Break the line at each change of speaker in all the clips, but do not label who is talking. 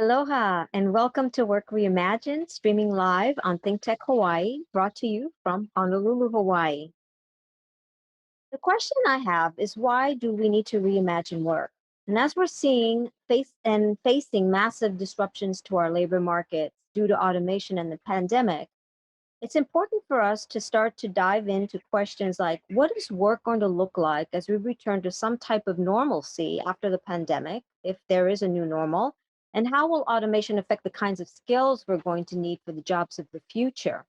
Aloha and welcome to Work Reimagined, streaming live on ThinkTech Hawaii, brought to you from Honolulu, Hawaii. The question I have is, why do we need to reimagine work? And as we're facing massive disruptions to our labor markets due to automation and the pandemic, it's important for us to start to dive into questions like, what is work going to look like as we return to some type of normalcy after the pandemic, if there is a new normal? And how will automation affect the kinds of skills we're going to need for the jobs of the future?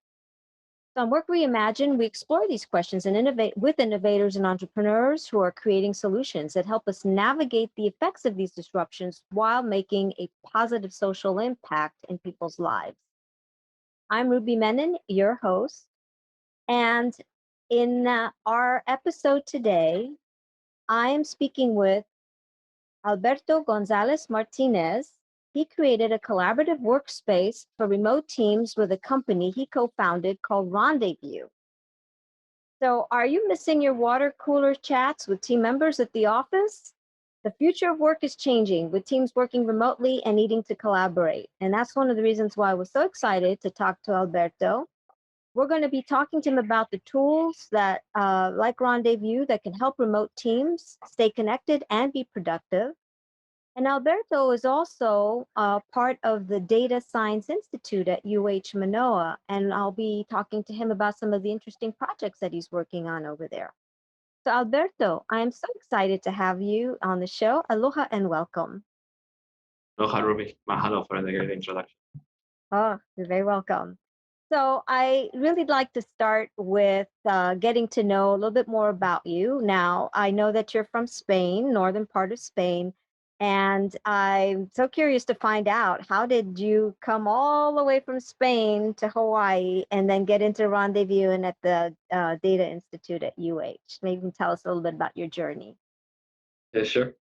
So on Work Reimagined, we explore these questions and innovate with innovators and entrepreneurs who are creating solutions that help us navigate the effects of these disruptions while making a positive social impact in people's lives. I'm Ruby Menon, your host. And in our episode today, I am speaking with Alberto González Martínez. He created a collaborative workspace for remote teams with a company he co-founded called Rendezvous. So are you missing your water cooler chats with team members at the office? The future of work is changing, with teams working remotely and needing to collaborate. And that's one of the reasons why I was so excited to talk to Alberto. We're going to be talking to him about the tools that, like Rendezvous, that can help remote teams stay connected and be productive. And Alberto is also part of the Data Science Institute at UH Manoa, and I'll be talking to him about some of the interesting projects that he's working on over there. So Alberto, I am so excited to have you on the show. Aloha and welcome.
Aloha, Ruby. Mahalo for the great introduction.
Oh, you're very welcome. So I really like to start with getting to know a little bit more about you. Now, I know that you're from Spain, northern part of Spain, and I'm so curious to find out, how did you come all the way from Spain to Hawaii and then get into Rendezvous and at the Data Institute at UH? Maybe you can tell us a little bit about your journey.
Yeah, sure.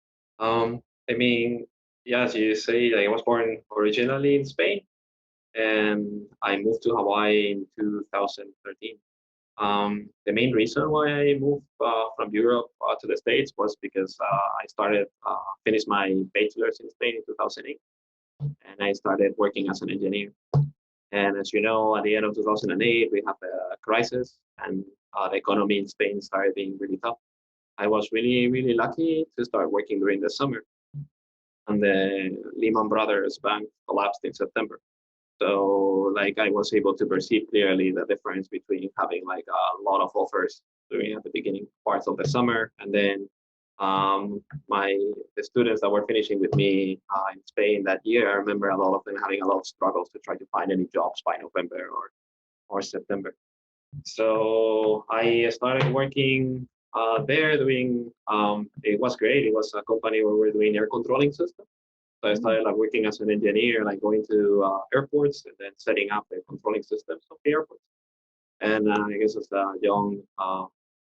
I mean, yeah, as you say, I was born originally in Spain, and I moved to Hawaii in 2013. The main reason why I moved from Europe to the States was because finished my bachelor's in Spain in 2008, and I started working as an engineer. And as you know, at the end of 2008, we had a crisis, and the economy in Spain started being really tough. I was really, really lucky to start working during the summer, and the Lehman Brothers bank collapsed in September. So like I was able to perceive clearly the difference between having like a lot of offers during at the beginning parts of the summer, and then the students that were finishing with me in Spain that year, I remember a lot of them having a lot of struggles to try to find any jobs by November or September. So I started working there doing, it was great. It was a company where we're doing air controlling systems. So I started like working as an engineer, like going to airports and then setting up the controlling systems of the airports. And I guess as a young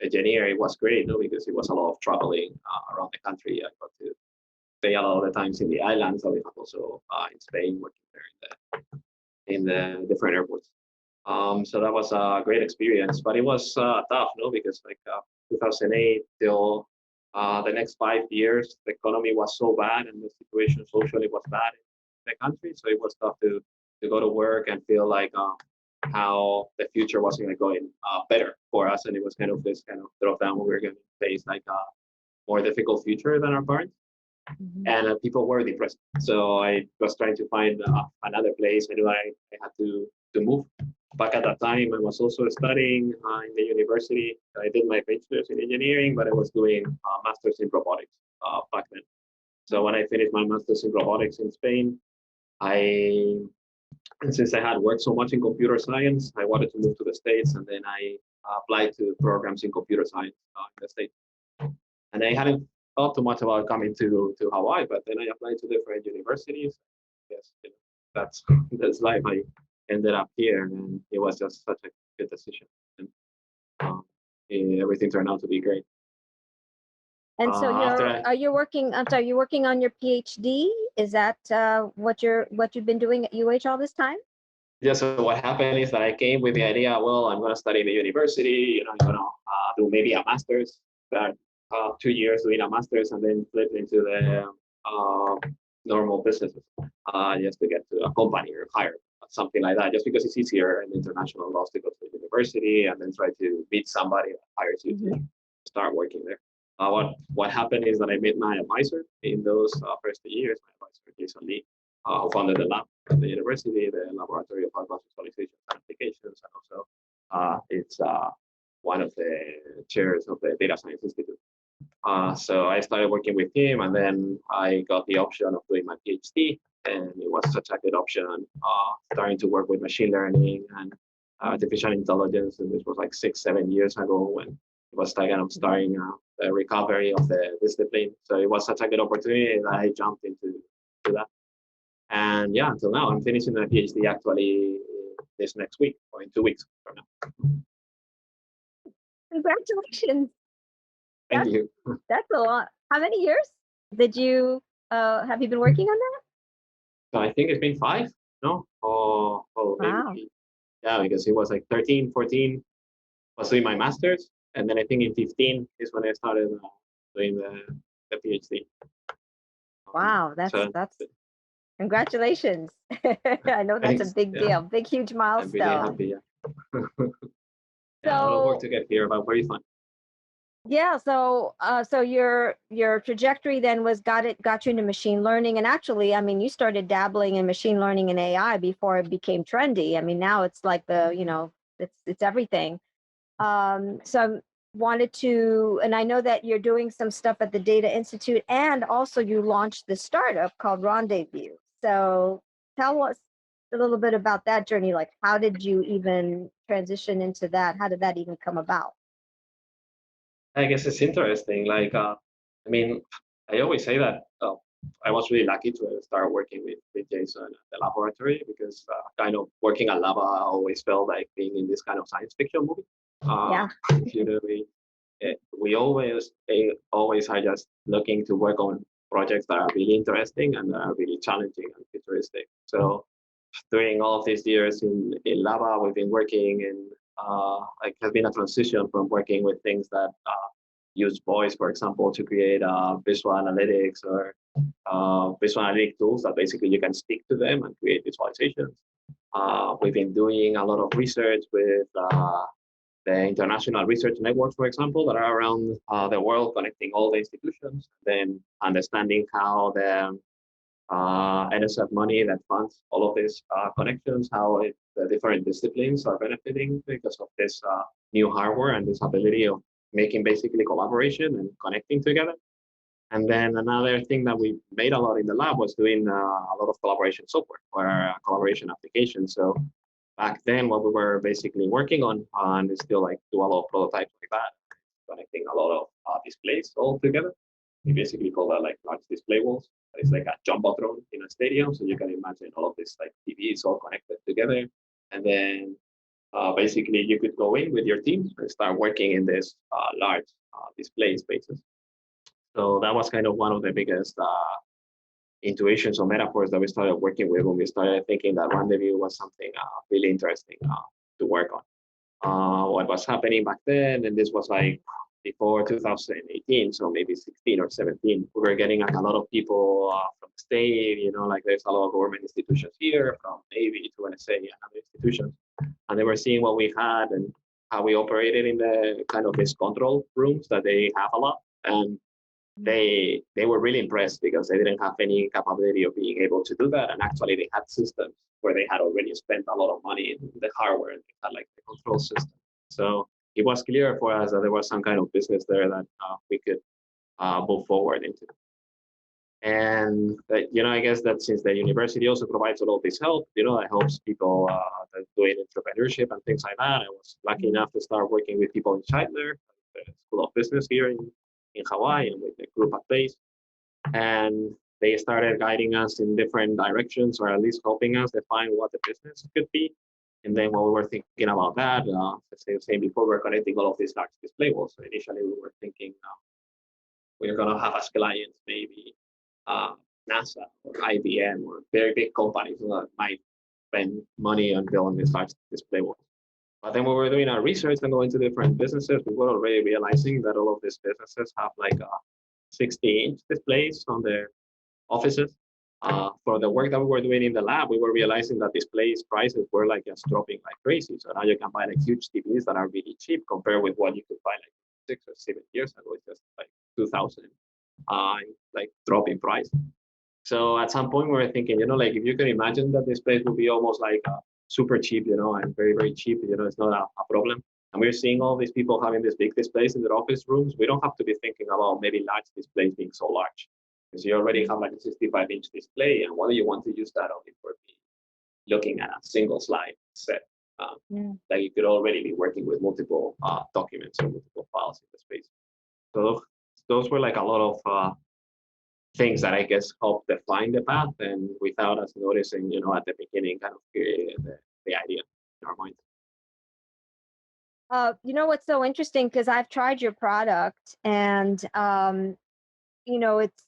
engineer, it was great, because it was a lot of traveling around the country. I got to stay a lot of the times in the islands. I was also in Spain working there in the different airports. So that was a great experience, but it was tough, because like 2008 till the next 5 years, the economy was so bad and the situation socially was bad in the country. So it was tough to go to work and feel like how the future was going to go better for us. And it was kind of this kind of drop down where we were going to face like a more difficult future than our parents. And people were depressed. So I was trying to find another place. I knew I had to move. Back at that time, I was also studying in the university. I did my bachelor's in engineering, but I was doing a master's in robotics back then. So when I finished my master's in robotics in Spain, since I had worked so much in computer science, I wanted to move to the States, and then I applied to programs in computer science in the States. And I hadn't thought too much about coming to Hawaii, but then I applied to different universities. Yes, that's life. I ended up here, and it was just such a good decision. And everything turned out to be great.
And so you're working on your PhD? Is that what you've been doing at UH all this time?
Yeah, so what happened is that I came with the idea, well, I'm going to study in the university, I'm going to do maybe a master's, 2 years doing a master's, and then flip into normal businesses, just to get to a company or hire something like that, just because it's easier in international laws to go to the university and then try to meet somebody that hires you to start working there. What happened is that I met my advisor in those first 2 years. My advisor, Jason Lee, who founded the lab at the university, the Laboratory of Advanced Visualizations and Applications, and also it's one of the chairs of the Data Science Institute. So I started working with him, and then I got the option of doing my PhD, and it was such a good option, starting to work with machine learning and artificial intelligence, and this was like 6-7 years ago when it was like kind of starting the recovery of the discipline. So it was such a good opportunity that I jumped into that. And yeah, until now, I'm finishing my PhD actually this next week, or in 2 weeks from now.
Congratulations.
Thank you.
That's a lot. How many years did you have you been working on that?
So I think it's been 5, no? Or
Wow.
maybe, yeah, because it was like 13, 14, was doing my master's. And then I think in 15 is when I started doing the PhD.
Wow, that's congratulations. I know that's
Thanks.
a big deal, big, huge milestone.
I'm really happy, yeah. Yeah, a lot of work to get here, but very fun.
Yeah, so so your trajectory then was got you into machine learning, and actually, I mean, you started dabbling in machine learning and AI before it became trendy. I mean, now it's like it's everything. So I wanted to, and I know that you're doing some stuff at the Data Institute, and also you launched this startup called Rendezvous. So tell us a little bit about that journey. Like, how did you even transition into that? How did that even come about?
I guess it's interesting. Like, I mean, I always say that I was really lucky to start working with Jason at the laboratory, because kind of working at Lava always felt like being in this kind of science fiction movie.
Yeah.
You know, we always are just looking to work on projects that are really interesting and that are really challenging and futuristic. So during all of these years in Lava, we've been working in it has been a transition from working with things that use voice, for example, to create visual analytics or visual analytic tools that basically you can speak to them and create visualizations. We've been doing a lot of research with the international research networks, for example, that are around the world, connecting all the institutions, then understanding how the NSF money that funds all of these connections, how the different disciplines are benefiting because of this new hardware and this ability of making basically collaboration and connecting together. And then another thing that we made a lot in the lab was doing a lot of collaboration software or collaboration applications. So back then, what we were basically working on is still like do a lot of prototypes like that, connecting a lot of displays all together. We basically call that like large display walls. It's like a jumbotron in a stadium, so you can imagine all of this like TVs all connected together, and then basically you could go in with your team and start working in this large display spaces. So that was kind of one of the biggest intuitions or metaphors that we started working with when we started thinking that Rendezvous was something really interesting to work on. What was happening back then, and this was like before 2018, so maybe 16 or 17, we were getting like a lot of people from the state, you know, like there's a lot of government institutions here, from Navy to NSA and other institutions, and they were seeing what we had and how we operated in the kind of these control rooms that they have a lot, and they were really impressed because they didn't have any capability of being able to do that, and actually they had systems where they had already spent a lot of money in the hardware and they had like the control system. So it was clear for us that there was some kind of business there that we could move forward into. And you know, I guess that since the university also provides a lot of this help, you know, that helps people that doing entrepreneurship and things like that. I was lucky enough to start working with people in Scheidler, the School of Business here in Hawaii, and with the group at base. And they started guiding us in different directions, or at least helping us define what the business could be. And then when we were thinking about that, as I was saying before, we're connecting all of these large display walls. So initially we were thinking we're going to have as clients maybe NASA or IBM or very big companies that might spend money on building these large display walls. But then when we were doing our research and going to different businesses, we were already realizing that all of these businesses have like 60-inch displays on their offices. For the work that we were doing in the lab, we were realizing that displays prices were like just dropping like crazy. So now you can buy like huge TVs that are really cheap compared with what you could buy like 6 or 7 years ago. It's just like 2,000, like drop in price. So at some point we were thinking, like if you can imagine that displays would be almost like super cheap, and very, very cheap, it's not a problem. And we're seeing all these people having these big displays in their office rooms. We don't have to be thinking about maybe large displays being so large, because you already have like a 65-inch display, and what do you want to use that only for? Looking at a single slide set. Like you could already be working with multiple documents or multiple files in the space. So those were like a lot of things that I guess helped define the path, and without us noticing, at the beginning, kind of the idea in our mind.
You know what's so interesting, because I've tried your product, and it's.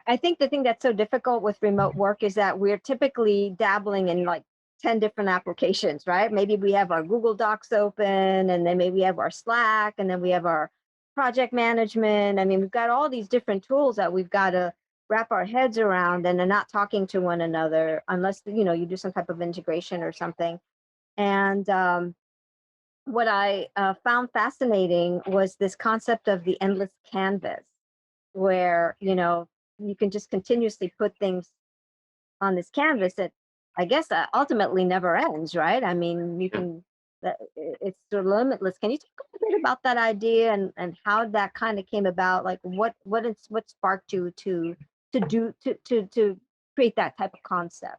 I think the thing that's so difficult with remote work is that we're typically dabbling in like 10 different applications, right? Maybe we have our Google Docs open, and then maybe we have our Slack, and then we have our project management. I mean, we've got all these different tools that we've got to wrap our heads around, and they're not talking to one another unless, you do some type of integration or something. And what I found fascinating was this concept of the endless canvas, where, you can just continuously put things on this canvas that I guess ultimately never ends, right? I mean, you can, it's sort of limitless. Can you talk a bit about that idea, and how that kind of came about? Like what sparked you to to create that type of concept?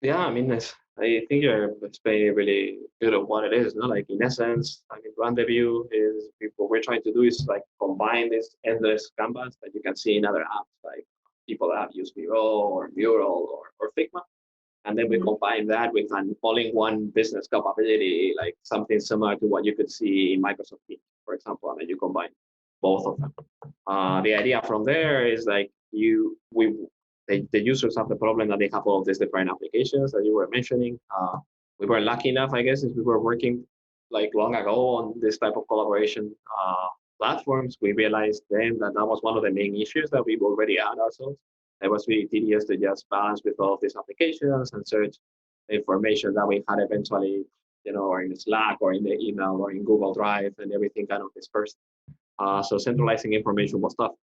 Yeah, I mean, I think you're explaining really good of what it is. No, like in essence, I mean, RendezView is what we're trying to do is like combine this endless canvas that you can see in other apps, like people that have used Miro or Mural or Figma, and then we combine that with an all-in-one business capability, like something similar to what you could see in Microsoft Teams, for example, and then you combine both of them. The idea from there is like the users have the problem that they have all of these different applications that you were mentioning. We were lucky enough, I guess, since we were working like long ago on this type of collaboration platforms. We realized then that was one of the main issues that we already had ourselves. It was really tedious to just balance with all of these applications and search the information that we had eventually, or in Slack or in the email or in Google Drive, and everything kind of dispersed. So centralizing information was tough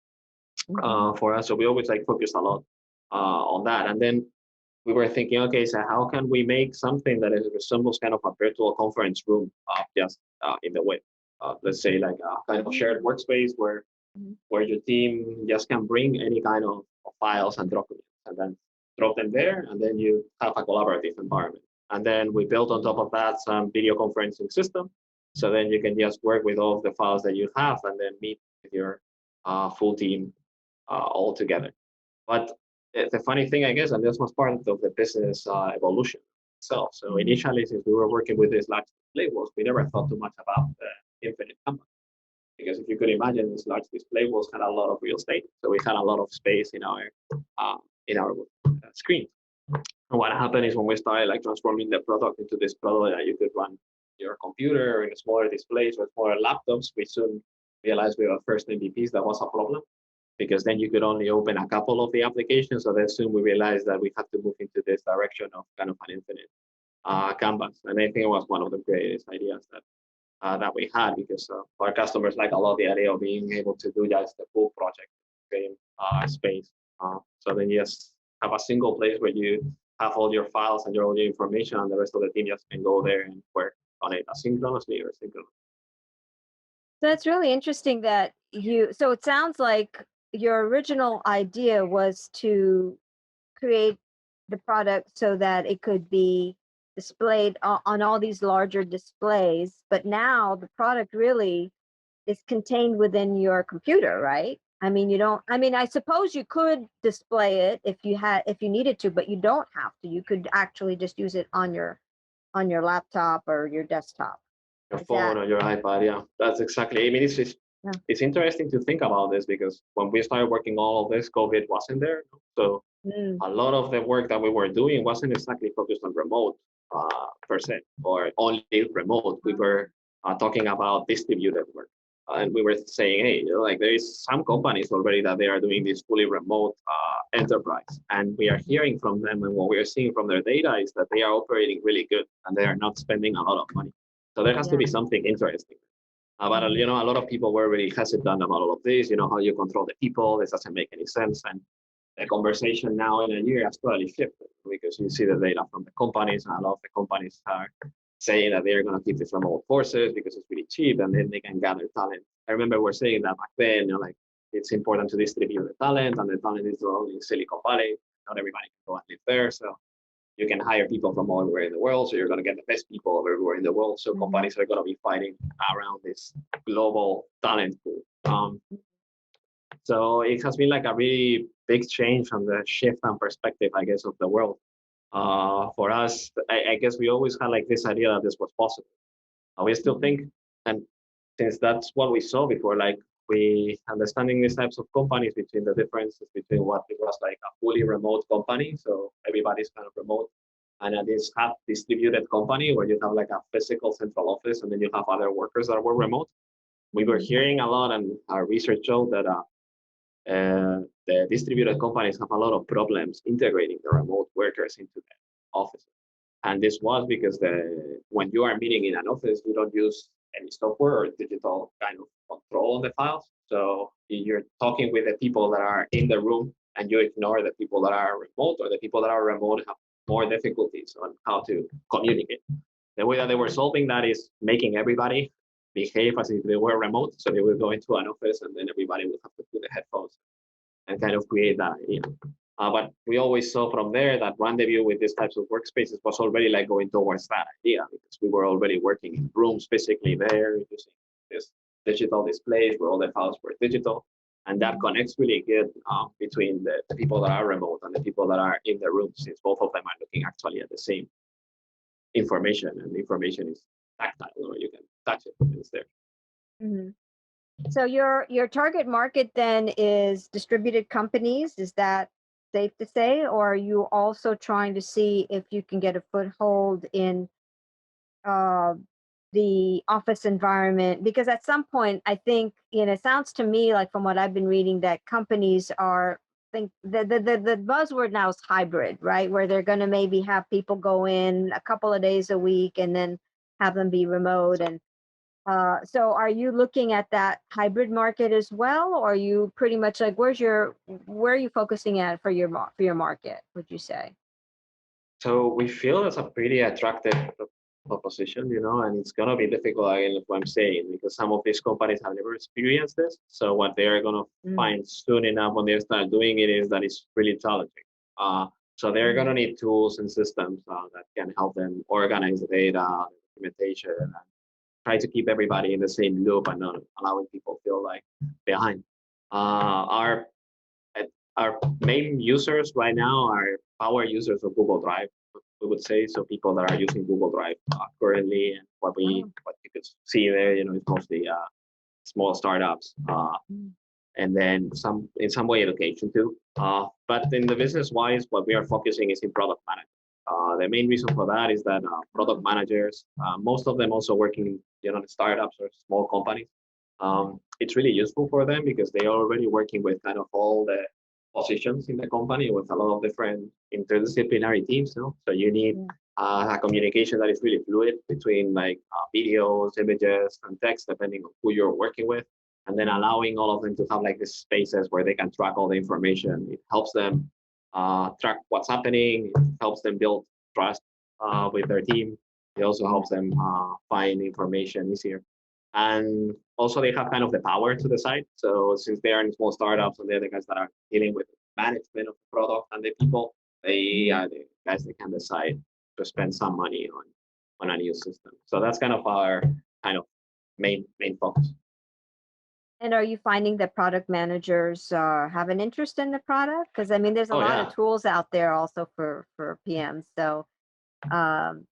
for us. So we always like focused a lot on that. And then we were thinking, okay, so how can we make something that resembles kind of a virtual conference room just in the web? Let's say like a kind of shared workspace where your team just can bring any kind of files and documents, and then drop them there, and then you have a collaborative environment. And then we built on top of that some video conferencing system, so then you can just work with all of the files that you have, and then meet with your full team all together. But the funny thing, I guess, and this was part of the business evolution itself. So initially, since we were working with these large display walls, we never thought too much about the infinite canvas. Because if you could imagine, this large display walls had a lot of real estate, so we had a lot of space in our screen. And what happened is when we started like transforming the product into this product that you could run your computer in smaller displays or smaller laptops, we soon realized with our first MVPs that was a problem, because then you could only open a couple of the applications. So then soon we realized that we had to move into this direction of kind of an infinite canvas. And I think it was one of the greatest ideas that we had, because our customers like a lot the idea of being able to do just the full project in space. So then you just have a single place where you have all your files and all your information, and the rest of the team just can go there and work on it asynchronously or synchronously.
So it's really interesting that so it sounds like your original idea was to create the product so that it could be displayed on all these larger displays, but now the product really is contained within your computer, right? I mean, I suppose you could display it if you needed to, but you don't have to. You could actually just use it on your laptop or your desktop.
Your phone or your iPad, yeah, that's exactly. I mean, it's interesting to think about this, because when we started working all of this, COVID wasn't there, so a lot of the work that we were doing wasn't exactly focused on remote per se, or only remote. We were talking about distributed work. and we were saying, hey, like there is some companies already that they are doing this fully remote enterprise, and we are hearing from them, and what we are seeing from their data is that they are operating really good, and they are not spending a lot of money. So there has to be something interesting. But a lot of people were really hesitant about all of this. How you control the people, this doesn't make any sense. And the conversation now in a year has totally shifted, because you see the data from the companies, and a lot of the companies are saying that they're going to keep these remote forces because it's really cheap, and then they can gather talent. I remember we're saying that back then, like it's important to distribute the talent, and the talent is only in Silicon Valley. Not everybody can go and live there, so you can hire people from all over in the world. So you're going to get the best people everywhere in the world. So companies are going to be fighting around this global talent pool. So it has been like a really big change from the shift and perspective, I guess, of the world. For us, I guess we always had like this idea that this was possible. We still think, and since that's what we saw before, like we understanding these types of companies, between the differences between what it was like a fully remote company, so everybody's kind of remote, and this half distributed company where you have like a physical central office, and then you have other workers that were remote. We were hearing a lot, and our research showed that the distributed companies have a lot of problems integrating the remote workers into the office. And this was because when you are meeting in an office, you don't use any software or digital kind of control on the files. So you're talking with the people that are in the room, and you ignore the people that are remote, or the people that are remote have more difficulties on how to communicate. The way that they were solving that is making everybody behave as if they were remote. So they would go into an office, and then everybody would have to put the headphones and kind of create that idea. But we always saw from there that Rendezvous with these types of workspaces was already like going towards that idea, because we were already working in rooms physically there, using this digital displays where all the files were digital. And that connects really good between the people that are remote and the people that are in the room, since both of them are looking actually at the same information, and the information is tactile, or you can touch it and it's there.
So your target market then is distributed companies. Is that safe to say, or are you also trying to see if you can get a foothold in the office environment? Because at some point, I think, it sounds to me like, from what I've been reading, that companies are, think the buzzword now is hybrid, right? Where they're going to maybe have people go in a couple of days a week and then have them be remote. And so are you looking at that hybrid market as well, or are you pretty much like, where are you focusing at for your market, would you say?
So we feel it's a pretty attractive proposition, and it's gonna be difficult, again, what I'm saying, because some of these companies have never experienced this. So what they're gonna find soon enough when they start doing it is that it's really challenging. So they're gonna need tools and systems that can help them organize the data, documentation, and try to keep everybody in the same loop and not allowing people feel like behind. Our main users right now are power users of Google Drive, we would say. So people that are using Google Drive currently, and what you could see there, is mostly small startups, and then in some way education too. But in the business wise, what we are focusing is in product management. The main reason for that is that product managers, most of them also working in startups or small companies, it's really useful for them because they are already working with kind of all the positions in the company with a lot of different interdisciplinary teams. So you need a communication that is really fluid between like videos, images, and text, depending on who you're working with, and then allowing all of them to have like these spaces where they can track all the information. It helps them track what's happening. It helps them build trust with their team. It also helps them find information easier. And also they have kind of the power to decide. So since they are in small startups and they're the guys that are dealing with management of the product and the people, they are the guys that can decide to spend some money on a new system. So that's kind of our kind of main focus.
And are you finding that product managers have an interest in the product? Because I mean, there's a lot of tools out there also for PMs. So, and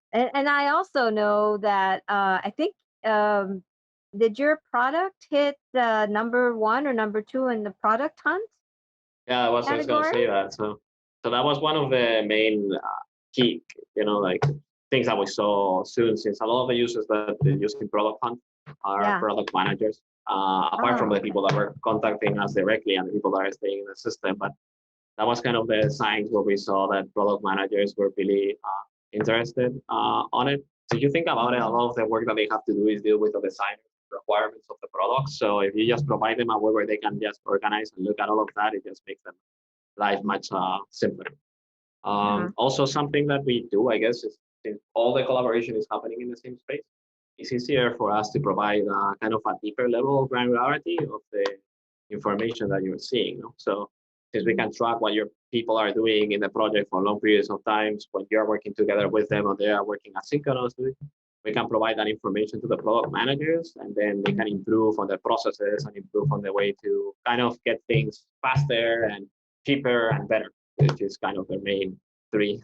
I also know that I think, did your product hit number 1 or number 2 in the product hunt?
Yeah, I was just gonna say that. So that was one of the main key, like things that we saw soon, since a lot of the users that they're using product hunt are product managers. apart from the
okay.
people that were contacting us directly and the people that are staying in the system. But that was kind of the signs where we saw that product managers were really interested on it. So you think about it, a lot of the work that they have to do is deal with the design requirements of the product. So if you just provide them a way where they can just organize and look at all of that, it just makes them life much simpler. Also, something that we do, I guess, is since all the collaboration is happening in the same space, it's easier for us to provide kind of a deeper level of granularity of the information that you're seeing. No? So since we can track what your people are doing in the project for long periods of times, when you're working together with them or they are working asynchronously, we can provide that information to the product managers, and then they can improve on their processes and improve on the way to kind of get things faster and cheaper and better, which is kind of their main three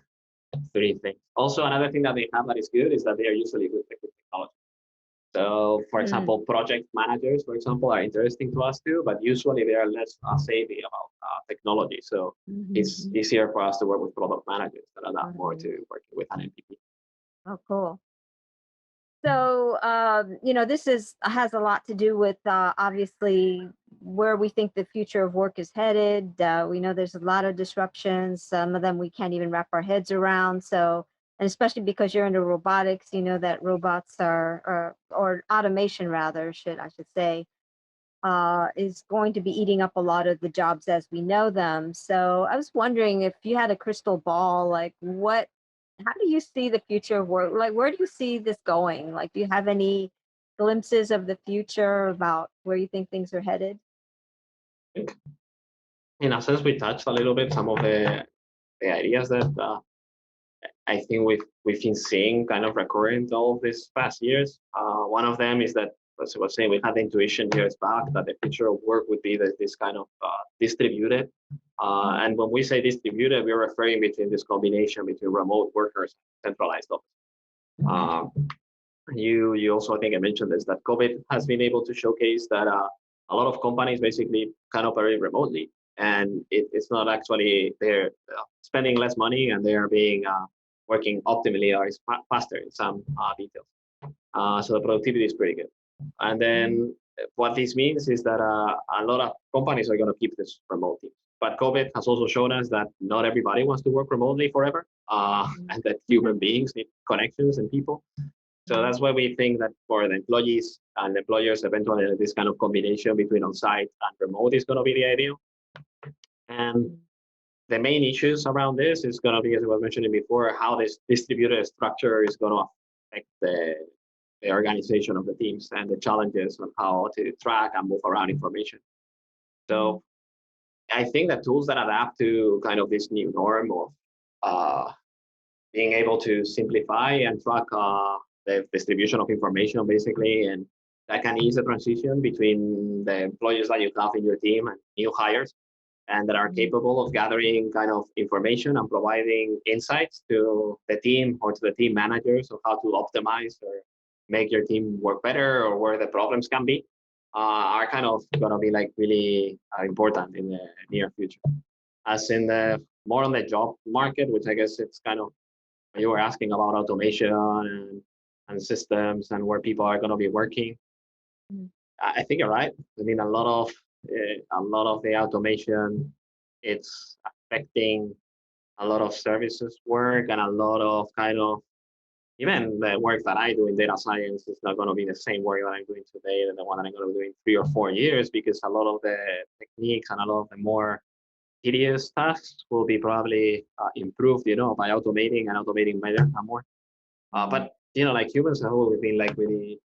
things. Also, another thing that they have that is good is that they are usually good with technology. So, for example, project managers, for example, are interesting to us too, but usually they are less savvy about technology. So it's easier for us to work with product managers that adapt more to working with an MPP.
Oh, cool. So, this has a lot to do with obviously where we think the future of work is headed. We know there's a lot of disruptions. Some of them we can't even wrap our heads around. So, and especially because you're into robotics, you know that robots or automation rather, I should say, is going to be eating up a lot of the jobs as we know them. So I was wondering if you had a crystal ball, like how do you see the future of work? Like, where do you see this going? Like, do you have any glimpses of the future about where you think things are headed?
In a sense, we touched a little bit some of the ideas that I think we've been seeing kind of recurrent all these past years. One of them is that, as I was saying, we had the intuition years back that the future of work would be this kind of distributed. And when we say distributed, we're referring between this combination between remote workers and centralized office. You also, I think I mentioned this, that COVID has been able to showcase that a lot of companies basically can operate remotely, and it's not actually they're spending less money and they are being working optimally or faster in some details. So the productivity is pretty good. And then what this means is that a lot of companies are going to keep this remote team. But COVID has also shown us that not everybody wants to work remotely forever, and that human beings need connections and people. So that's why we think that for the employees and employers, eventually this kind of combination between on-site and remote is going to be the ideal. And the main issues around this is going to be, as I was mentioning before, how this distributed structure is going to affect the organization of the teams and the challenges on how to track and move around information. So I think that tools that adapt to kind of this new norm of being able to simplify and track the distribution of information, basically, and that can ease the transition between the employees that you have in your team and new hires, and that are capable of gathering kind of information and providing insights to the team or to the team managers of how to optimize or make your team work better or where the problems can be, are kind of going to be like really important in the near future. As in the more on the job market, which I guess it's kind of, you were asking about automation and systems and where people are going to be working. I think you're right. I mean, a lot of the automation, it's affecting a lot of services work, and a lot of kind of even the work that I do in data science is not going to be the same work that I'm doing today than the one that I'm going to be doing 3 or 4 years, because a lot of the techniques and a lot of the more tedious tasks will be probably improved, by automating better and more. But like humans have always been like really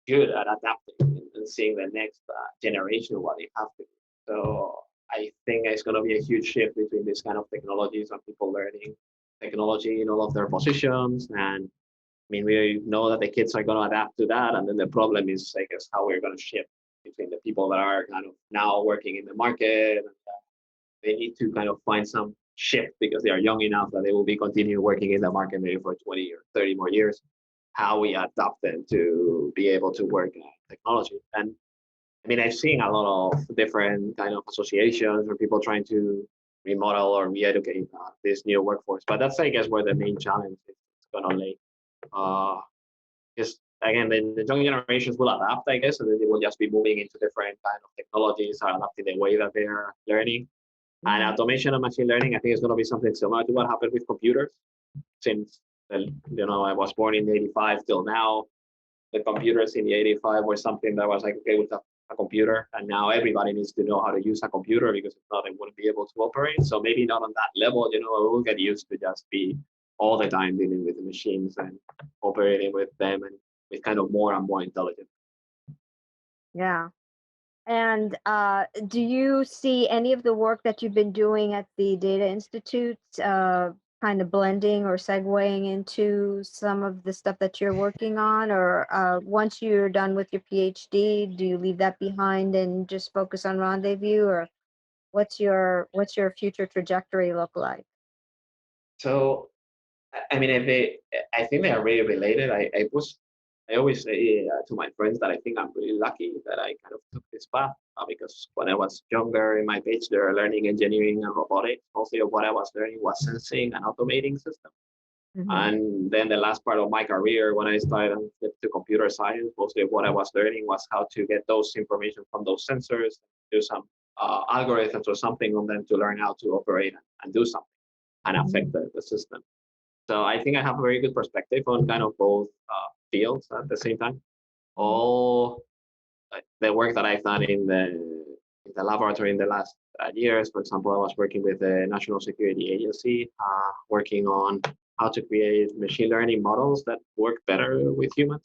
good at adapting and seeing the next generation what they have to do. So I think it's going to be a huge shift between these kind of technologies and people learning technology in all of their positions. And I mean, we know that the kids are going to adapt to that. And then the problem is, I guess, how we're going to shift between the people that are kind of now working in the market. And they need to kind of find some shift because they are young enough that they will be continue working in the market maybe for 20 or 30 more years. How we adapt them to be able to work in technology. And I mean, I've seen a lot of different kind of associations or people trying to remodel or re-educate this new workforce. But that's, I guess, where the main challenge is going to lay. Because again, the young generations will adapt, I guess, and then they will just be moving into different kind of technologies or adapting the way that they are learning. And automation and machine learning, I think, is going to be something similar to what happened with computers. Since I was born in '85 till now, the computers in the '85 were something that was like, okay, with a computer, and now everybody needs to know how to use a computer, because if not, they wouldn't be able to operate. So maybe not on that level, we'll get used to just be all the time dealing with the machines and operating with them, and with kind of more and more intelligent.
Yeah. And do you see any of the work that you've been doing at the Data Institute kind of blending or segueing into some of the stuff that you're working on? Or once you're done with your PhD, do you leave that behind and just focus on Rendezvous? Or what's your future trajectory look like?
So, I mean, I think they are really related. I always say to my friends that I think I'm really lucky that I kind of took this path, because when I was younger in my bachelor learning engineering and robotics, mostly of what I was learning was sensing and automating systems. And then the last part of my career, when I started to computer science, mostly of what I was learning was how to get those information from those sensors, do some algorithms or something on them to learn how to operate and do something and affect the system. So I think I have a very good perspective on kind of both fields at the same time. All the work that I've done in the laboratory in the last years, for example, I was working with the National Security Agency, working on how to create machine learning models that work better with humans.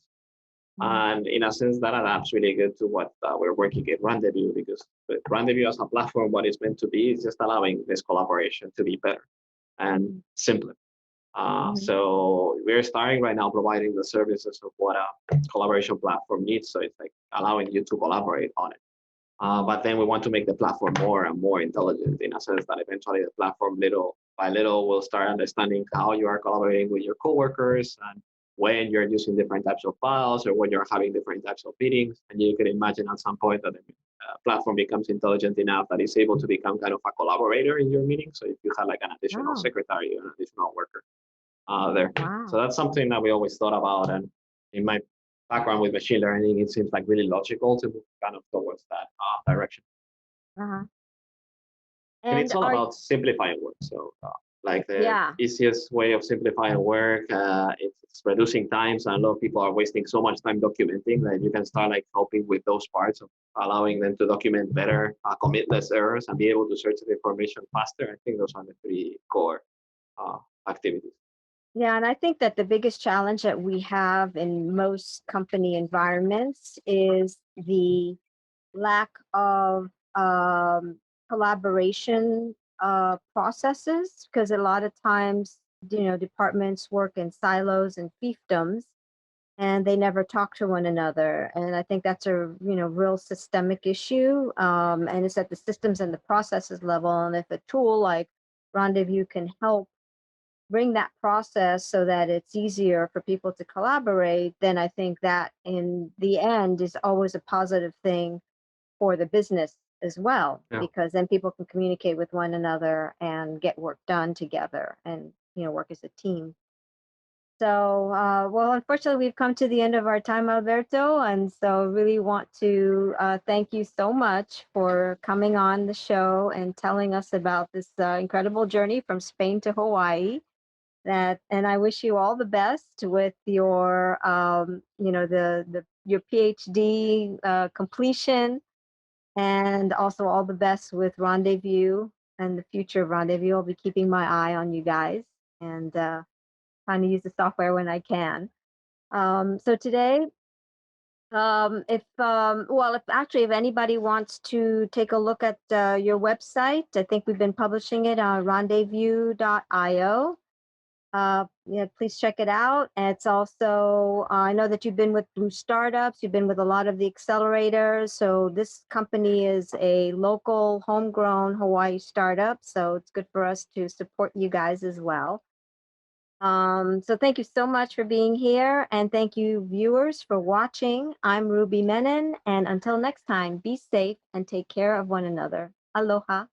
And in a sense, that adapts really good to what we're working at Rendezvous, because Rendezvous as a platform, what it's meant to be is just allowing this collaboration to be better and simpler. So we're starting right now providing the services of what a collaboration platform needs. So it's like allowing you to collaborate on it. But then we want to make the platform more and more intelligent, in a sense that eventually the platform little by little will start understanding how you are collaborating with your coworkers, and when you're using different types of files, or when you're having different types of meetings. And you can imagine at some point that the platform becomes intelligent enough that it's able to become kind of a collaborator in your meeting. So if you have like an additional secretary, an additional worker there. So that's something that we always thought about. And in my background with machine learning, it seems like really logical to move kind of towards that direction. And it's all about simplifying work. So like the easiest way of simplifying work, it's reducing times. And a lot of people are wasting so much time documenting that you can start like helping with those parts of allowing them to document better, commit less errors, and be able to search the information faster. I think those are the three core activities.
Yeah, and I think that the biggest challenge that we have in most company environments is the lack of collaboration processes, because a lot of times, departments work in silos and fiefdoms, and they never talk to one another. And I think that's a real systemic issue, and it's at the systems and the processes level. And if a tool like Rendezvous can help bring that process so that it's easier for people to collaborate, then I think that in the end is always a positive thing for the business as well, because then people can communicate with one another and get work done together, and work as a team. So well, unfortunately, we've come to the end of our time, Alberto, and so really want to thank you so much for coming on the show and telling us about this incredible journey from Spain to Hawaii. And I wish you all the best with your your PhD completion, and also all the best with Rendezvous and the future of Rendezvous. I'll be keeping my eye on you guys, and trying to use the software when I can. So today, if anybody wants to take a look at your website, I think we've been publishing it on rendezview.io. Please check it out. And it's also, I know that you've been with Blue Startups, you've been with a lot of the accelerators. So this company is a local homegrown Hawaii startup. So it's good for us to support you guys as well. So thank you so much for being here. And thank you, viewers, for watching. I'm Ruby Menon. And until next time, be safe and take care of one another. Aloha.